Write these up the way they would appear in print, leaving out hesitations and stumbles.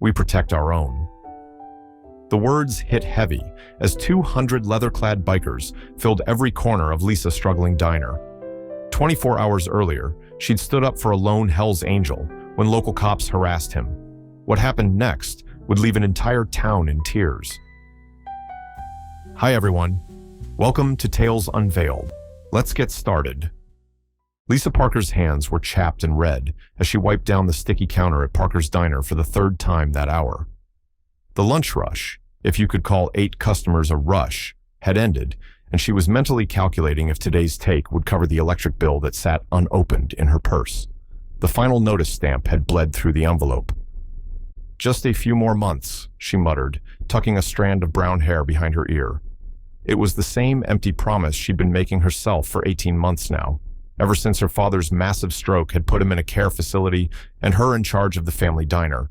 We protect our own." The words hit heavy as 200 leather-clad bikers filled every corner of Lisa's struggling diner. 24 hours earlier, she'd stood up for a lone Hell's Angel when local cops harassed him. What happened next would leave an entire town in tears. Hi everyone, welcome to Tales Unveiled. Let's get started. Lisa Parker's hands were chapped and red as she wiped down the sticky counter at Parker's diner for the third time that hour. The lunch rush, if you could call 8 customers a rush, had ended, and she was mentally calculating if today's take would cover the electric bill that sat unopened in her purse. The final notice stamp had bled through the envelope. "Just a few more months," she muttered, tucking a strand of brown hair behind her ear. It was the same empty promise she'd been making herself for 18 months now, ever since her father's massive stroke had put him in a care facility and her in charge of the family diner.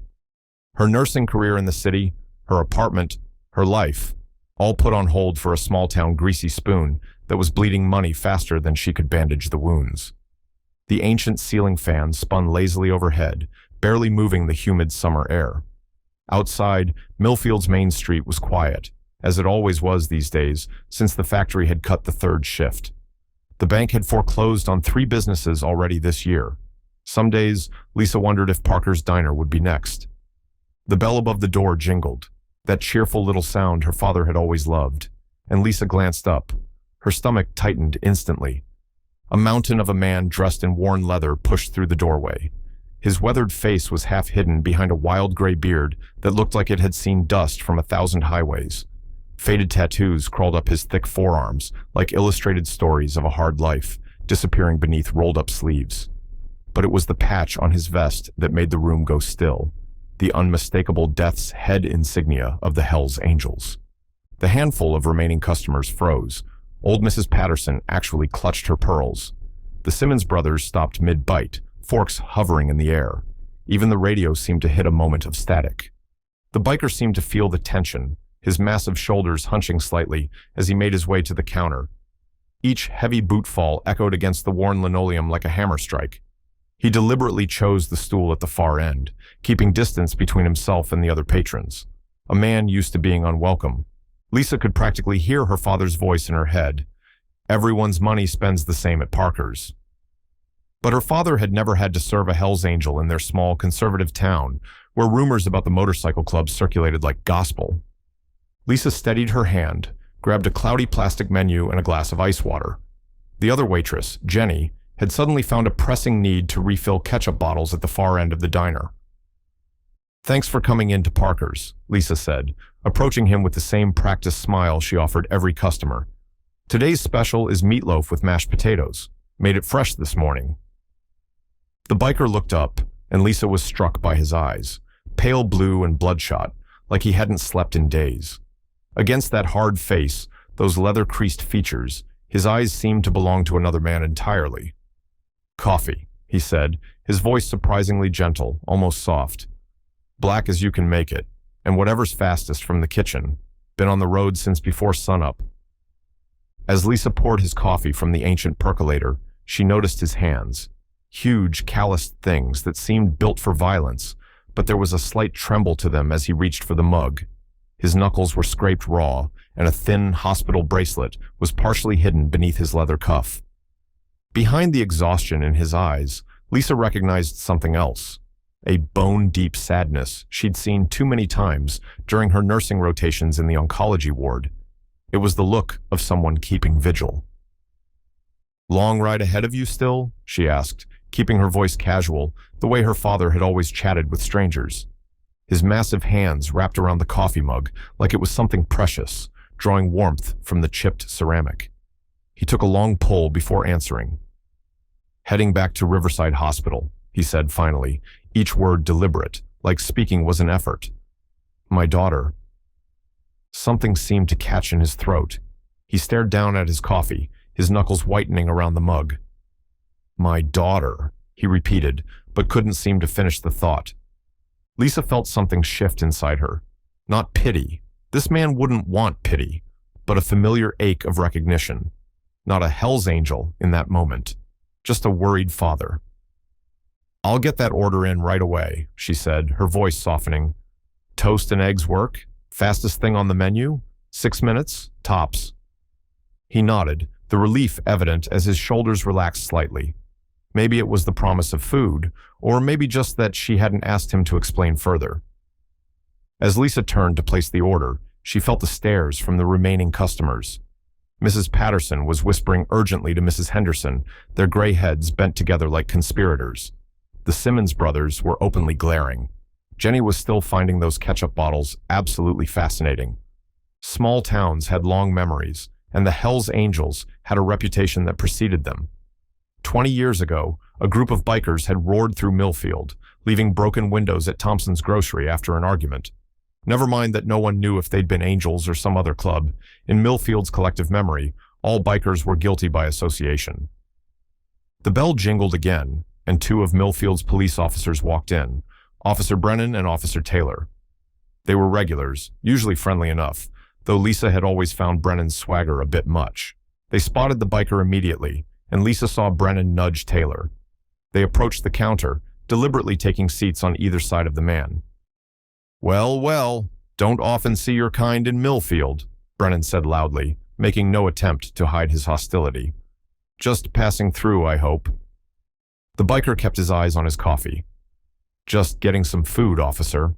Her nursing career in the city, her apartment, her life, all put on hold for a small-town greasy spoon that was bleeding money faster than she could bandage the wounds. The ancient ceiling fan spun lazily overhead, barely moving the humid summer air. Outside, Millfield's main street was quiet, as it always was these days since the factory had cut the third shift. The bank had foreclosed on 3 businesses already this year. Some days, Lisa wondered if Parker's diner would be next. The bell above the door jingled, that cheerful little sound her father had always loved, and Lisa glanced up. Her stomach tightened instantly. A mountain of a man dressed in worn leather pushed through the doorway. His weathered face was half hidden behind a wild gray beard that looked like it had seen dust from 1,000 highways. Faded tattoos crawled up his thick forearms like illustrated stories of a hard life, disappearing beneath rolled-up sleeves. But it was the patch on his vest that made the room go still, the unmistakable death's head insignia of the Hell's Angels. The handful of remaining customers froze. Old Mrs. Patterson actually clutched her pearls. The Simmons brothers stopped mid-bite, forks hovering in the air. Even the radio seemed to hit a moment of static. The biker seemed to feel the tension, his massive shoulders hunching slightly as he made his way to the counter. Each heavy bootfall echoed against the worn linoleum like a hammer strike. He deliberately chose the stool at the far end, keeping distance between himself and the other patrons. A man used to being unwelcome. Lisa could practically hear her father's voice in her head. Everyone's money spends the same at Parker's. But her father had never had to serve a Hell's Angel in their small conservative town, where rumors about the motorcycle club circulated like gospel. Lisa steadied her hand, grabbed a cloudy plastic menu and a glass of ice water. The other waitress, Jenny, had suddenly found a pressing need to refill ketchup bottles at the far end of the diner. "Thanks for coming in to Parker's," Lisa said, approaching him with the same practiced smile she offered every customer. "Today's special is meatloaf with mashed potatoes. Made it fresh this morning." The biker looked up, and Lisa was struck by his eyes, pale blue and bloodshot, like he hadn't slept in days. Against that hard face, those leather-creased features, his eyes seemed to belong to another man entirely. "Coffee," he said, his voice surprisingly gentle, almost soft. "Black as you can make it, and whatever's fastest from the kitchen. Been on the road since before sunup." As Lisa poured his coffee from the ancient percolator, she noticed his hands. Huge, calloused things that seemed built for violence, but there was a slight tremble to them as he reached for the mug. His knuckles were scraped raw, and a thin hospital bracelet was partially hidden beneath his leather cuff. Behind the exhaustion in his eyes, Lisa recognized something else. A bone-deep sadness she'd seen too many times during her nursing rotations in the oncology ward. It was the look of someone keeping vigil. "Long ride ahead of you still?" she asked, keeping her voice casual, the way her father had always chatted with strangers. His massive hands wrapped around the coffee mug like it was something precious, drawing warmth from the chipped ceramic. He took a long pull before answering. "Heading back to Riverside Hospital," he said finally, each word deliberate, like speaking was an effort. "My daughter." Something seemed to catch in his throat. He stared down at his coffee, his knuckles whitening around the mug. "My daughter," he repeated, but couldn't seem to finish the thought. Lisa felt something shift inside her. Not pity. This man wouldn't want pity, but a familiar ache of recognition. Not a Hell's Angel in that moment, just a worried father. "I'll get that order in right away," she said, her voice softening. Toast and eggs work? Fastest thing on the menu? 6 minutes? Tops. He nodded, the relief evident as his shoulders relaxed slightly. Maybe it was the promise of food, or maybe just that she hadn't asked him to explain further. As Lisa turned to place the order, she felt the stares from the remaining customers. Mrs. Patterson was whispering urgently to Mrs. Henderson, their gray heads bent together like conspirators. The Simmons brothers were openly glaring. Jenny was still finding those ketchup bottles absolutely fascinating. Small towns had long memories, and the Hells Angels had a reputation that preceded them. 20 years ago, a group of bikers had roared through Millfield, leaving broken windows at Thompson's grocery after an argument. Never mind that no one knew if they'd been Angels or some other club. In Millfield's collective memory, all bikers were guilty by association. The bell jingled again, and 2 of Millfield's police officers walked in, Officer Brennan and Officer Taylor. They were regulars, usually friendly enough, though Lisa had always found Brennan's swagger a bit much. They spotted the biker immediately, and Lisa saw Brennan nudge Taylor. They approached the counter, deliberately taking seats on either side of the man. "Well, well, don't often see your kind in Millfield," Brennan said loudly, making no attempt to hide his hostility. "Just passing through, I hope." The biker kept his eyes on his coffee. "Just getting some food, officer."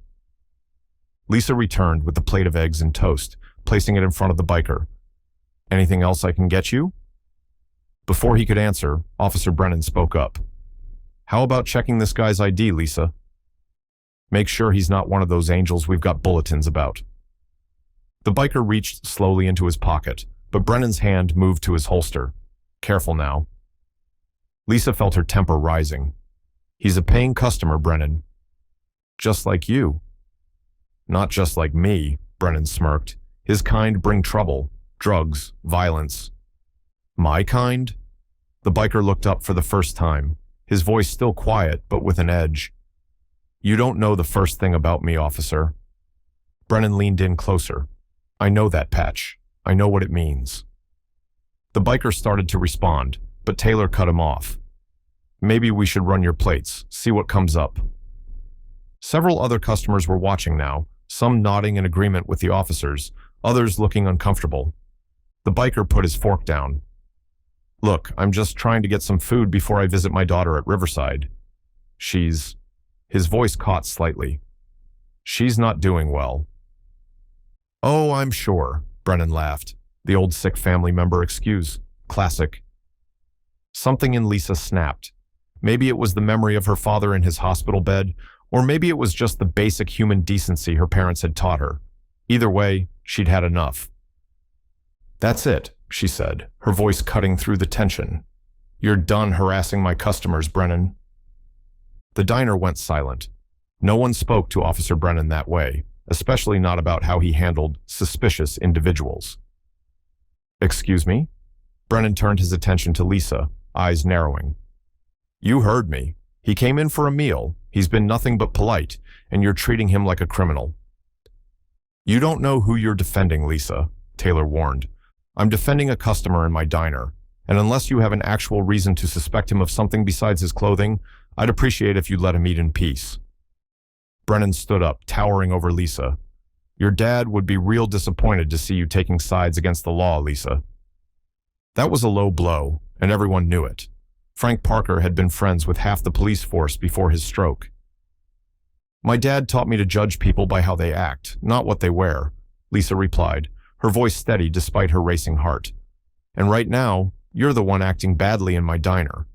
Lisa returned with the plate of eggs and toast, placing it in front of the biker. "Anything else I can get you?" Before he could answer, Officer Brennan spoke up. "How about checking this guy's ID, Lisa? Make sure he's not one of those Angels we've got bulletins about." The biker reached slowly into his pocket, but Brennan's hand moved to his holster. "Careful now." Lisa felt her temper rising. "He's a paying customer, Brennan." "Just like you." "Not just like me," Brennan smirked. "His kind bring trouble, drugs, violence." "My kind?" The biker looked up for the first time, his voice still quiet but with an edge. "You don't know the first thing about me, officer." Brennan leaned in closer. "I know that, Patch. I know what it means." The biker started to respond, but Taylor cut him off. "Maybe we should run your plates, see what comes up." Several other customers were watching now, some nodding in agreement with the officers, others looking uncomfortable. The biker put his fork down. "Look, I'm just trying to get some food before I visit my daughter at Riverside. She's..." His voice caught slightly. "She's not doing well." "Oh, I'm sure," Brennan laughed. The old sick family member excuse. Classic. Something in Lisa snapped. Maybe it was the memory of her father in his hospital bed, or maybe it was just the basic human decency her parents had taught her. Either way, she'd had enough. "That's it," she said, her voice cutting through the tension. "You're done harassing my customers, Brennan." The diner went silent. No one spoke to Officer Brennan that way, especially not about how he handled suspicious individuals. "Excuse me?" Brennan turned his attention to Lisa, eyes narrowing. "You heard me. He came in for a meal. He's been nothing but polite, and you're treating him like a criminal." "You don't know who you're defending, Lisa," Taylor warned. "I'm defending a customer in my diner, and unless you have an actual reason to suspect him of something besides his clothing, I'd appreciate if you'd let him eat in peace." Brennan stood up, towering over Lisa. "Your dad would be real disappointed to see you taking sides against the law, Lisa." That was a low blow, and everyone knew it. Frank Parker had been friends with half the police force before his stroke. "My dad taught me to judge people by how they act, not what they wear," Lisa replied, her voice steady despite her racing heart. "And right now, you're the one acting badly in my diner."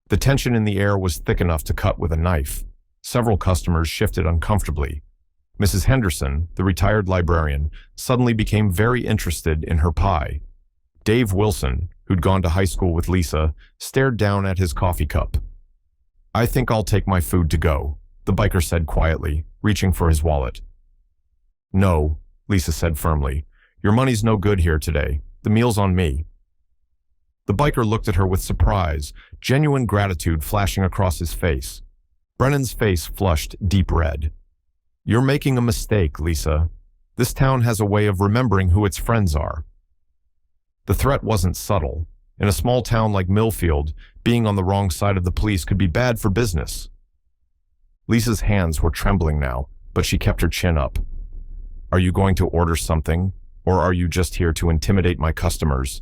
The tension in the air was thick enough to cut with a knife. Several customers shifted uncomfortably. Mrs. Henderson, the retired librarian, suddenly became very interested in her pie. Dave Wilson, who'd gone to high school with Lisa, stared down at his coffee cup. "I think I'll take my food to go," the biker said quietly, reaching for his wallet. "No," Lisa said firmly. "Your money's no good here today. The meal's on me." The biker looked at her with surprise, genuine gratitude flashing across his face. Brennan's face flushed deep red. "You're making a mistake, Lisa. This town has a way of remembering who its friends are." The threat wasn't subtle. In a small town like Millfield, being on the wrong side of the police could be bad for business. Lisa's hands were trembling now, but she kept her chin up. "Are you going to order something, or are you just here to intimidate my customers?"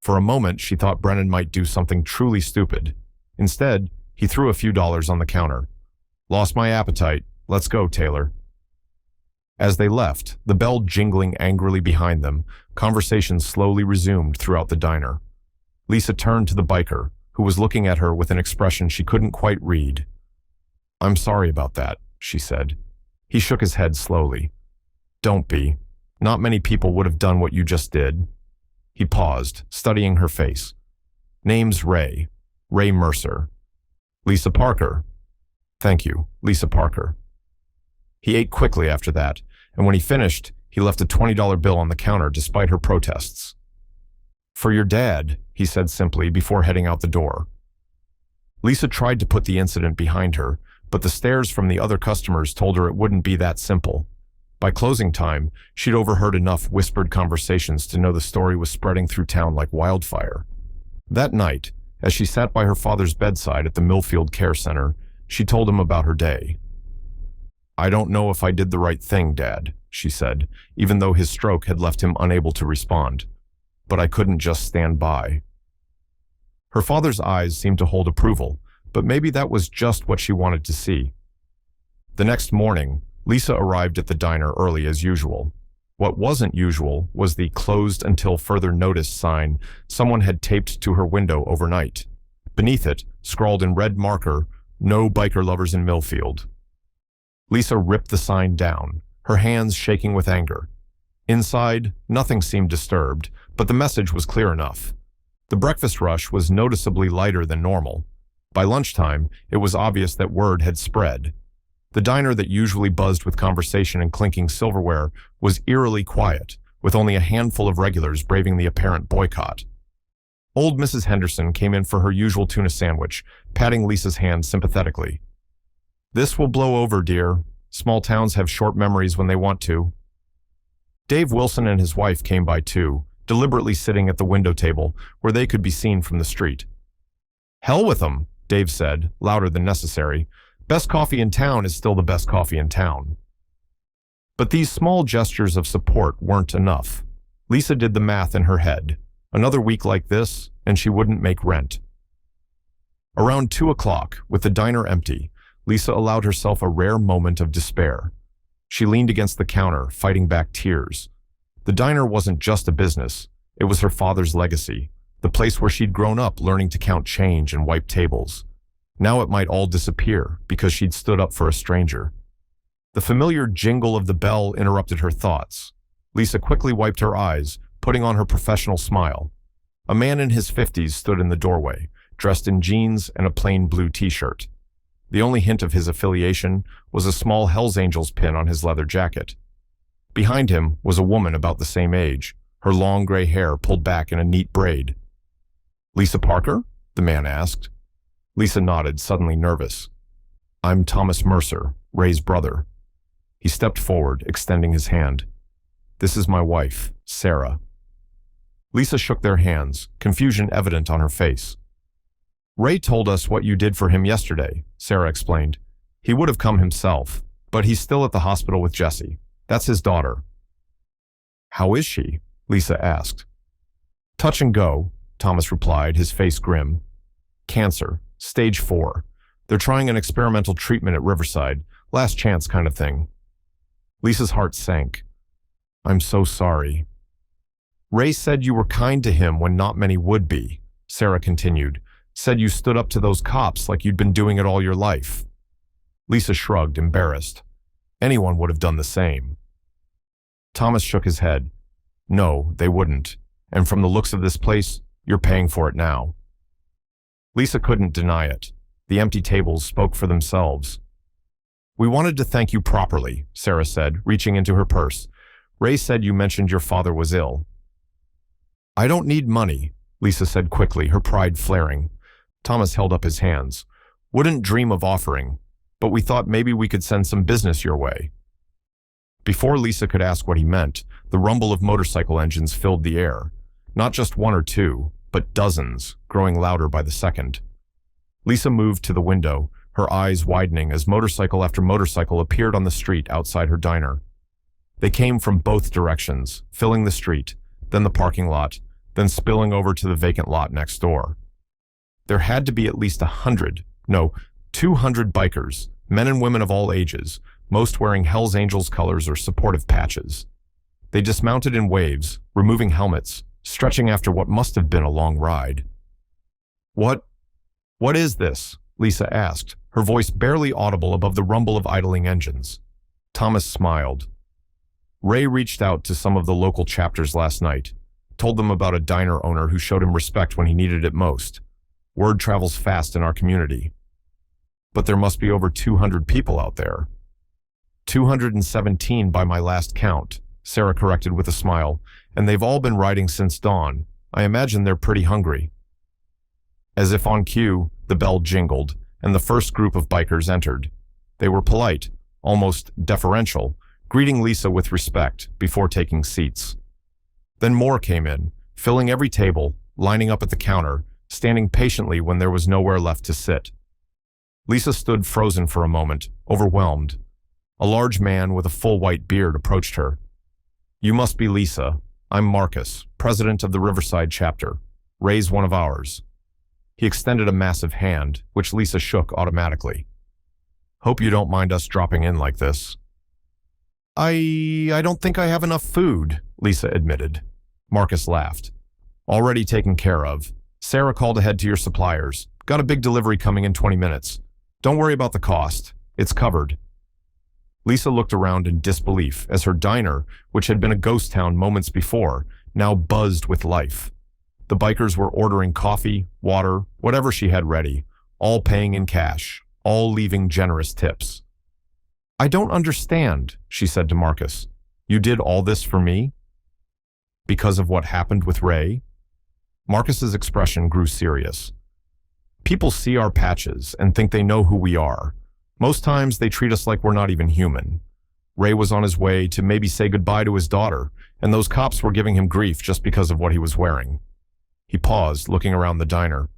For a moment, she thought Brennan might do something truly stupid. Instead, he threw a few dollars on the counter. "Lost my appetite. Let's go, Taylor." As they left, the bell jingling angrily behind them, conversation slowly resumed throughout the diner. Lisa turned to the biker, who was looking at her with an expression she couldn't quite read. "I'm sorry about that," she said. He shook his head slowly. "Don't be. Not many people would have done what you just did." He paused, studying her face. "Name's Ray. Ray Mercer." "Lisa Parker." "Thank you, Lisa Parker." He ate quickly after that, and when he finished, he left a $20 bill on the counter despite her protests. "For your dad," he said simply before heading out the door. Lisa tried to put the incident behind her, but the stares from the other customers told her it wouldn't be that simple. By closing time, she'd overheard enough whispered conversations to know the story was spreading through town like wildfire. That night, as she sat by her father's bedside at the Millfield Care Center, she told him about her day. "I don't know if I did the right thing, Dad," she said, even though his stroke had left him unable to respond. "But I couldn't just stand by." Her father's eyes seemed to hold approval, but maybe that was just what she wanted to see. The next morning, Lisa arrived at the diner early as usual. What wasn't usual was the "closed until further notice" sign someone had taped to her window overnight. Beneath it, scrawled in red marker, "No biker lovers in Millfield." Lisa ripped the sign down, her hands shaking with anger. Inside, nothing seemed disturbed, but the message was clear enough. The breakfast rush was noticeably lighter than normal. By lunchtime, it was obvious that word had spread. The diner that usually buzzed with conversation and clinking silverware was eerily quiet, with only a handful of regulars braving the apparent boycott. Old Mrs. Henderson came in for her usual tuna sandwich, patting Lisa's hand sympathetically. "This will blow over, dear. Small towns have short memories when they want to." Dave Wilson and his wife came by too, deliberately sitting at the window table where they could be seen from the street. "Hell with them," Dave said, louder than necessary. "Best coffee in town is still the best coffee in town." But these small gestures of support weren't enough. Lisa did the math in her head. Another week like this, and she wouldn't make rent. Around 2 o'clock, with the diner empty, Lisa allowed herself a rare moment of despair. She leaned against the counter, fighting back tears. The diner wasn't just a business. It was her father's legacy, the place where she'd grown up learning to count change and wipe tables. Now it might all disappear because she'd stood up for a stranger. The familiar jingle of the bell interrupted her thoughts. Lisa quickly wiped her eyes, putting on her professional smile. A man in his 50s stood in the doorway, dressed in jeans and a plain blue t-shirt. The only hint of his affiliation was a small Hells Angels pin on his leather jacket. Behind him was a woman about the same age, her long gray hair pulled back in a neat braid. "Lisa Parker?" the man asked. Lisa nodded, suddenly nervous. "I'm Thomas Mercer, Ray's brother." He stepped forward, extending his hand. "This is my wife, Sarah." Lisa shook their hands, confusion evident on her face. "Ray told us what you did for him yesterday," Sarah explained. "He would have come himself, but he's still at the hospital with Jessie. That's his daughter." "How is she?" Lisa asked. "Touch and go," Thomas replied, his face grim. "Cancer, stage 4. They're trying an experimental treatment at Riverside, last chance kind of thing." Lisa's heart sank. "I'm so sorry." "Ray said you were kind to him when not many would be," Sarah continued. "Said you stood up to those cops like you'd been doing it all your life." Lisa shrugged, embarrassed. Anyone would have done the same. Thomas shook his head. "No, they wouldn't. And from the looks of this place, you're paying for it now." Lisa couldn't deny it. The empty tables spoke for themselves. "We wanted to thank you properly," Sarah said, reaching into her purse. "Ray said you mentioned your father was ill." "I don't need money," Lisa said quickly, her pride flaring. Thomas held up his hands. "Wouldn't dream of offering, but we thought maybe we could send some business your way." Before Lisa could ask what he meant, the rumble of motorcycle engines filled the air. Not just one or two, but dozens, growing louder by the second. Lisa moved to the window, her eyes widening as motorcycle after motorcycle appeared on the street outside her diner. They came from both directions, filling the street, then the parking lot, then spilling over to the vacant lot next door. There had to be at least 200 bikers, men and women of all ages, most wearing Hells Angels colors or supportive patches. They dismounted in waves, removing helmets, stretching after what must have been a long ride. What is this?" Lisa asked, her voice barely audible above the rumble of idling engines. Thomas smiled. Ray reached out to some of the local chapters last night, told them about a diner owner who showed him respect when he needed it most. Word travels fast in our community. But there must be over 200 people out there. 217 by my last count, Sarah corrected with a smile, and they've all been riding since dawn. I imagine they're pretty hungry. As if on cue, the bell jingled, and the first group of bikers entered. They were polite, almost deferential, greeting Lisa with respect before taking seats. Then more came in, filling every table, lining up at the counter, standing patiently when there was nowhere left to sit. Lisa stood frozen for a moment, overwhelmed. A large man with a full white beard approached her. "You must be Lisa. I'm Marcus, president of the Riverside chapter. Ray's one of ours." He extended a massive hand, which Lisa shook automatically. "Hope you don't mind us dropping in like this." I don't think I have enough food," Lisa admitted. Marcus laughed. "Already taken care of. Sarah called ahead to your suppliers. Got a big delivery coming in 20 minutes. Don't worry about the cost. It's covered." Lisa looked around in disbelief as her diner, which had been a ghost town moments before, now buzzed with life. The bikers were ordering coffee, water, whatever she had ready, all paying in cash, all leaving generous tips. "I don't understand," she said to Marcus. "You did all this for me? Because of what happened with Ray?" Marcus's expression grew serious. "People see our patches and think they know who we are. Most times they treat us like we're not even human. Ray was on his way to maybe say goodbye to his daughter, and those cops were giving him grief just because of what he was wearing." He paused, looking around the diner.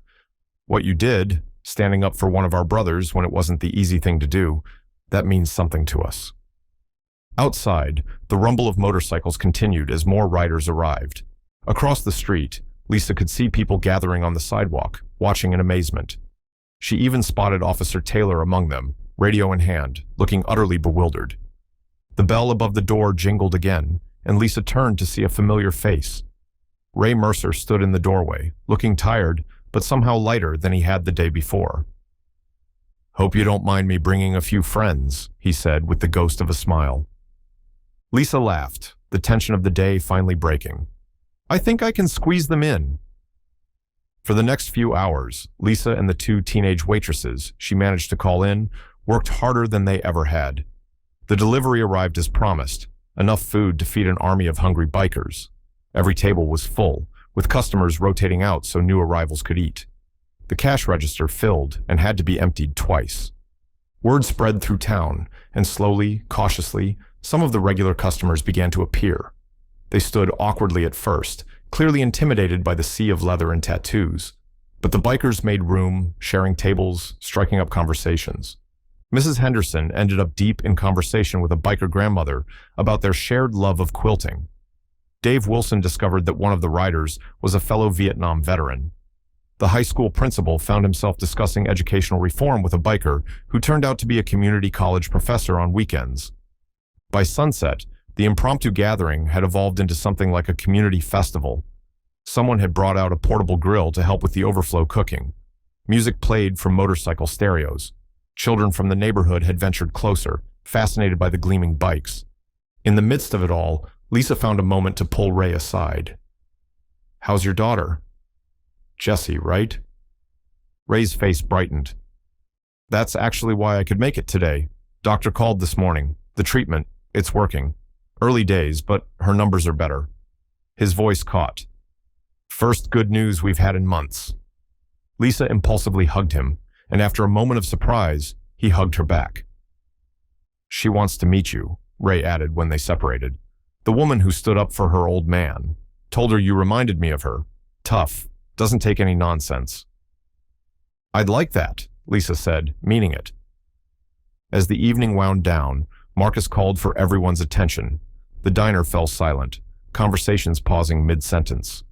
"What you did, standing up for one of our brothers when it wasn't the easy thing to do, that means something to us." Outside, the rumble of motorcycles continued as more riders arrived. Across the street, Lisa could see people gathering on the sidewalk, watching in amazement. She even spotted Officer Taylor among them, radio in hand, looking utterly bewildered. The bell above the door jingled again, and Lisa turned to see a familiar face. Ray Mercer stood in the doorway, looking tired, but somehow lighter than he had the day before. "Hope you don't mind me bringing a few friends," he said with the ghost of a smile. Lisa laughed, the tension of the day finally breaking. "I think I can squeeze them in." For the next few hours, Lisa and the two teenage waitresses she managed to call in worked harder than they ever had. The delivery arrived as promised, enough food to feed an army of hungry bikers. Every table was full, with customers rotating out so new arrivals could eat. The cash register filled and had to be emptied twice. Word spread through town, and slowly, cautiously, some of the regular customers began to appear. They stood awkwardly at first, clearly intimidated by the sea of leather and tattoos. But the bikers made room, sharing tables, striking up conversations. Mrs. Henderson ended up deep in conversation with a biker grandmother about their shared love of quilting. Dave Wilson discovered that one of the riders was a fellow Vietnam veteran. The high school principal found himself discussing educational reform with a biker who turned out to be a community college professor on weekends. By sunset, the impromptu gathering had evolved into something like a community festival. Someone had brought out a portable grill to help with the overflow cooking. Music played from motorcycle stereos. Children from the neighborhood had ventured closer, fascinated by the gleaming bikes. In the midst of it all, Lisa found a moment to pull Ray aside. "How's your daughter?" "Jessie, right?" Ray's face brightened. "That's actually why I could make it today. Doctor called this morning. The treatment, it's working. Early days, but her numbers are better." His voice caught. "First good news we've had in months." Lisa impulsively hugged him, and after a moment of surprise, he hugged her back. "She wants to meet you," Ray added when they separated. "The woman who stood up for her old man. Told her you reminded me of her. Tough. Doesn't take any nonsense." "I'd like that," Lisa said, meaning it. As the evening wound down, Marcus called for everyone's attention. The diner fell silent, conversations pausing mid-sentence.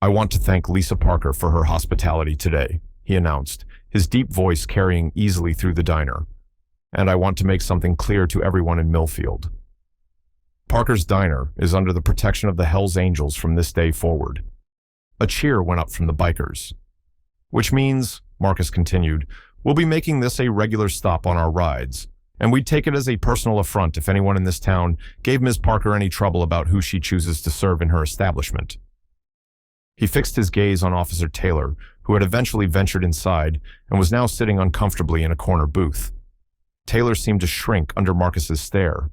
"I want to thank Lisa Parker for her hospitality today," he announced, his deep voice carrying easily through the diner. "And I want to make something clear to everyone in Millfield. Parker's Diner is under the protection of the Hells Angels from this day forward." A cheer went up from the bikers. "Which means," Marcus continued, "we'll be making this a regular stop on our rides, and we'd take it as a personal affront if anyone in this town gave Ms. Parker any trouble about who she chooses to serve in her establishment." He fixed his gaze on Officer Taylor, who had eventually ventured inside and was now sitting uncomfortably in a corner booth. Taylor seemed to shrink under Marcus's stare.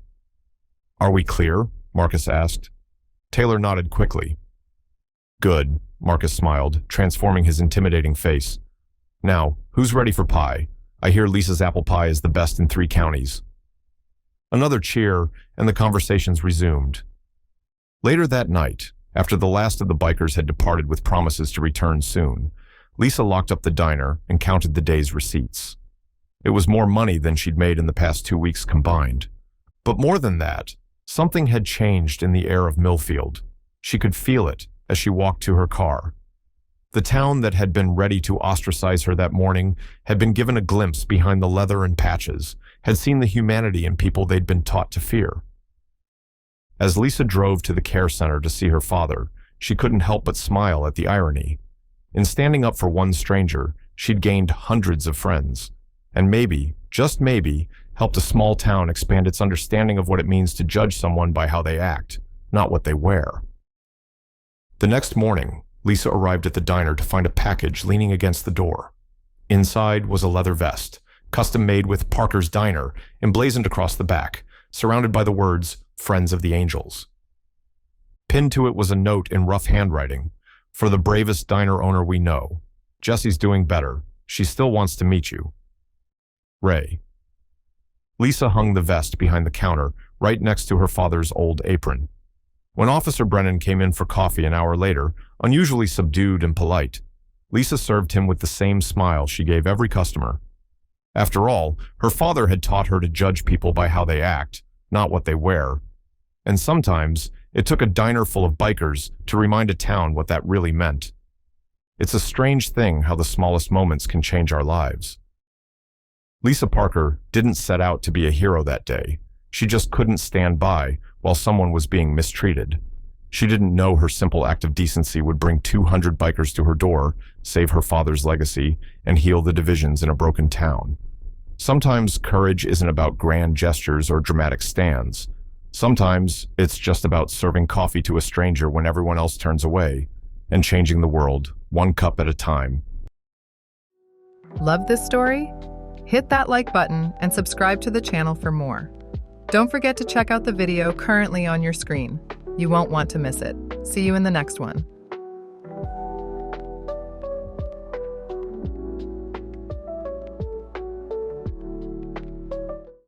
"Are we clear?" Marcus asked. Taylor nodded quickly. "Good," Marcus smiled, transforming his intimidating face. "Now, who's ready for pie? I hear Lisa's apple pie is the best in 3 counties. Another cheer, and the conversations resumed. Later that night, after the last of the bikers had departed with promises to return soon, Lisa locked up the diner and counted the day's receipts. It was more money than she'd made in the past 2 weeks combined. But more than that, something had changed in the air of Millfield. She could feel it as she walked to her car. The town that had been ready to ostracize her that morning had been given a glimpse behind the leather and patches, had seen the humanity in people they'd been taught to fear. As Lisa drove to the care center to see her father, she couldn't help but smile at the irony. In standing up for one stranger, she'd gained hundreds of friends, and maybe, just maybe, helped a small town expand its understanding of what it means to judge someone by how they act, not what they wear. The next morning, Lisa arrived at the diner to find a package leaning against the door. Inside was a leather vest, custom made with Parker's Diner, emblazoned across the back, surrounded by the words, "Friends of the Angels." Pinned to it was a note in rough handwriting, "For the bravest diner owner we know. Jessie's doing better. She still wants to meet you. Ray." Lisa hung the vest behind the counter, right next to her father's old apron. When Officer Brennan came in for coffee an hour later, unusually subdued and polite, Lisa served him with the same smile she gave every customer. After all, her father had taught her to judge people by how they act, not what they wear. And sometimes, it took a diner full of bikers to remind a town what that really meant. It's a strange thing how the smallest moments can change our lives. Lisa Parker didn't set out to be a hero that day. She just couldn't stand by while someone was being mistreated. She didn't know her simple act of decency would bring 200 bikers to her door, save her father's legacy, and heal the divisions in a broken town. Sometimes courage isn't about grand gestures or dramatic stands. Sometimes it's just about serving coffee to a stranger when everyone else turns away, and changing the world, one cup at a time. Love this story? Hit that like button and subscribe to the channel for more. Don't forget to check out the video currently on your screen. You won't want to miss it. See you in the next one.